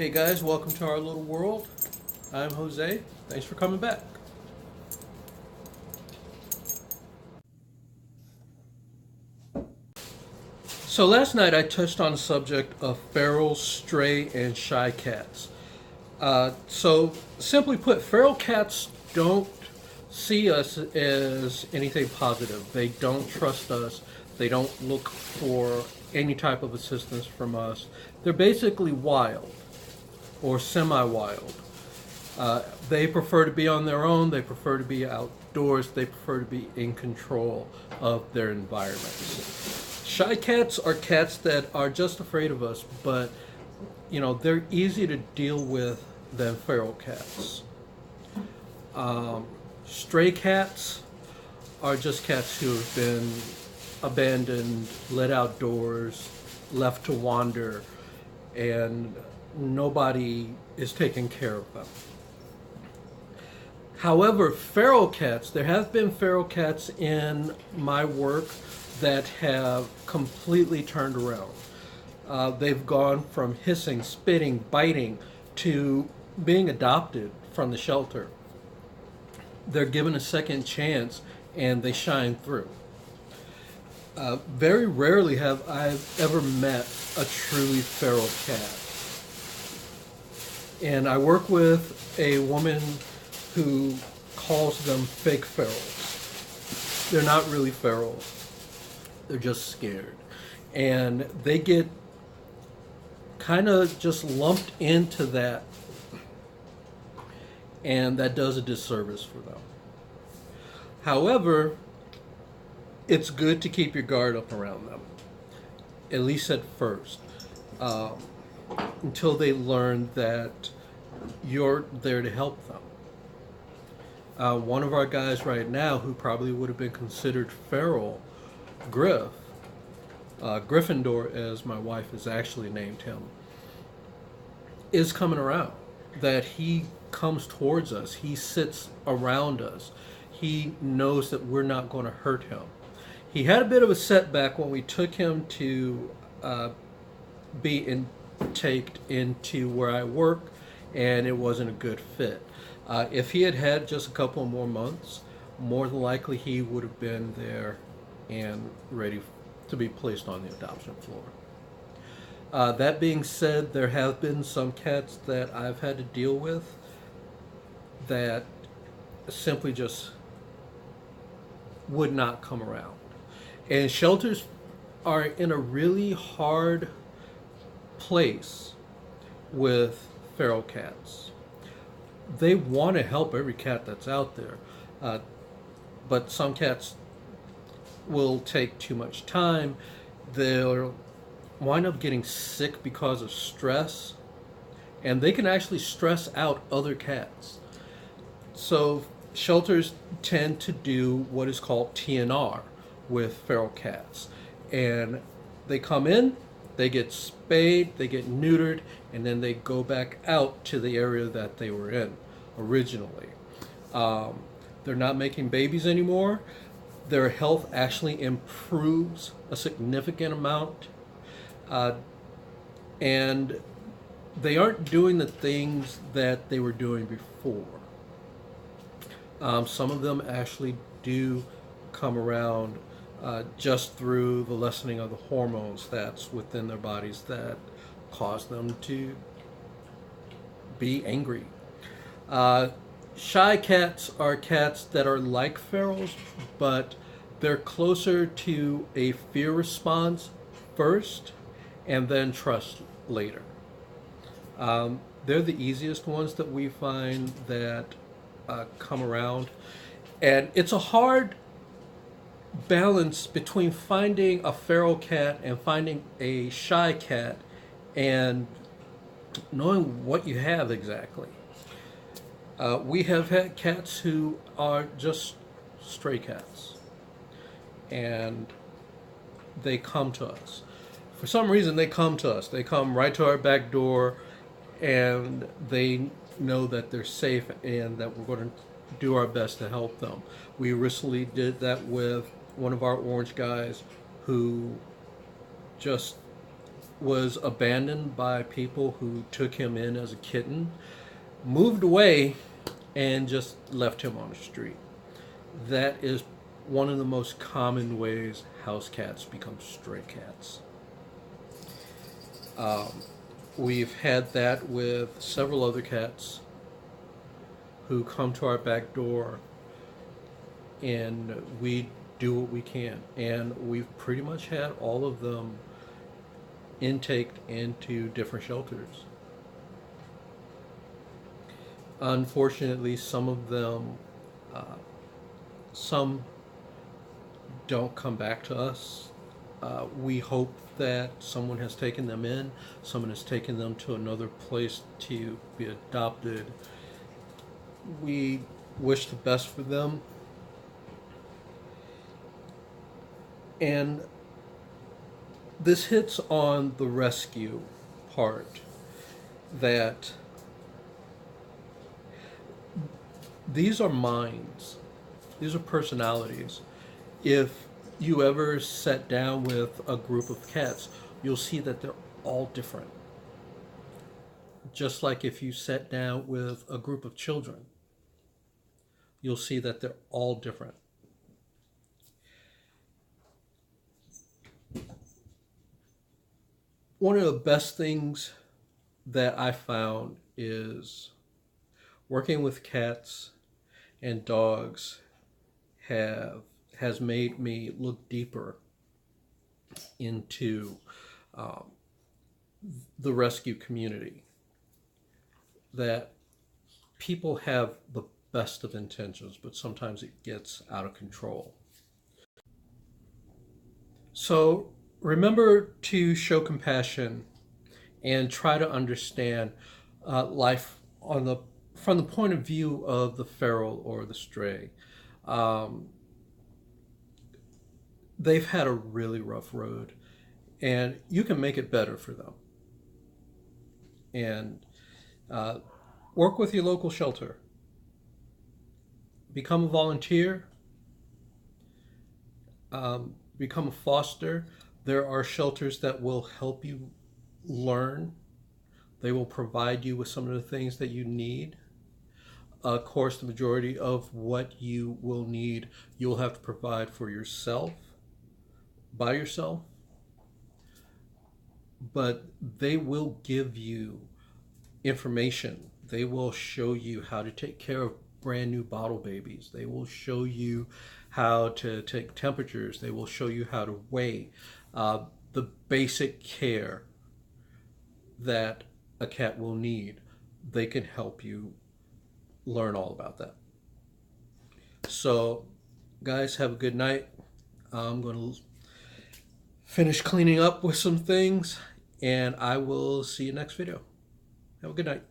Hey guys, welcome to our little world. I'm Jose. Thanks for coming back. So last night I touched on the subject of feral, stray, and shy cats. So simply put, feral cats don't see us as anything positive. They don't trust us. They don't look for any type of assistance from us. They're basically wild or semi-wild. They prefer to be on their own. They prefer to be outdoors. They prefer to be in control of their environments. Shy cats are cats that are just afraid of us, but they're easy to deal with than feral cats. Stray cats are just cats who have been abandoned, let outdoors, left to wander, and nobody is taking care of them. However, feral cats, there have been feral cats in my work that have completely turned around. They've gone from hissing, spitting, biting to being adopted from the shelter. They're given a second chance and they shine through. Very rarely have I ever met a truly feral cat. And I work with a woman who calls them fake ferals. They're not really feral. They're just scared. And they get kind of just lumped into that, and that does a disservice for them. However, it's good to keep your guard up around them, at least at first, until they learn that you're there to help them. One of our guys right now, who probably would have been considered feral, Gryffindor, as my wife has actually named him, is coming around. That he comes towards us, he sits around us, he knows that we're not going to hurt him. He had a bit of a setback when we took him to be intaked into where I work, and it wasn't a good fit. If he had had just a couple more months, more than likely he would have been there and ready to be placed on the adoption floor. That being said, there have been some cats that I've had to deal with that simply just would not come around. And shelters are in a really hard place with feral cats. They want to help every cat that's out there, but some cats will take too much time. They'll wind up getting sick because of stress, and they can actually stress out other cats. So shelters tend to do what is called TNR with feral cats, and they come in, they get spayed, they get neutered, and then they go back out to the area that they were in originally. They're not making babies anymore. Their health actually improves a significant amount, and they aren't doing the things that they were doing before. Some of them actually do come around just through the lessening of the hormones that's within their bodies that cause them to be angry. Shy cats are cats that are like ferals, but they're closer to a fear response first and then trust later. They're the easiest ones that we find that come around. And it's a hard balance between finding a feral cat and finding a shy cat and knowing what you have exactly. We have had cats who are just stray cats, and they come to us. For some reason, they come to us. They come right to our back door, and they know that they're safe and that we're going to do our best to help them. We recently did that with one of our orange guys who just was abandoned by people who took him in as a kitten, moved away, and just left him on the street. That is one of the most common ways house cats become stray cats. We've had that with several other cats who come to our back door, and we do what we can. And we've pretty much had all of them intaked into different shelters. Unfortunately, some of them, some don't come back to us. We hope that someone has taken them in, someone has taken them to another place to be adopted. We wish the best for them. And this hits on the rescue part, that these are minds, these are personalities. If you ever sat down with a group of cats, you'll see that they're all different. Just like if you sat down with a group of children, you'll see that they're all different. One of the best things that I found is working with cats and dogs has made me look deeper into the rescue community. That people have the best of intentions, but sometimes it gets out of control. So remember to show compassion and try to understand life from the point of view of the feral or the stray. They've had a really rough road, and you can make it better for them. And work with your local shelter. Become a volunteer. Become a foster. There are shelters that will help you learn. They will provide you with some of the things that you need. Of course, the majority of what you will need, you'll have to provide for yourself, by yourself. But they will give you information. They will show you how to take care of brand new bottle babies. They will show you how to take temperatures. They will show you how to weigh. The basic care that a cat will need. They can help you learn all about that. So, guys, have a good night. I'm going to finish cleaning up with some things, and I will see you next video. Have a good night.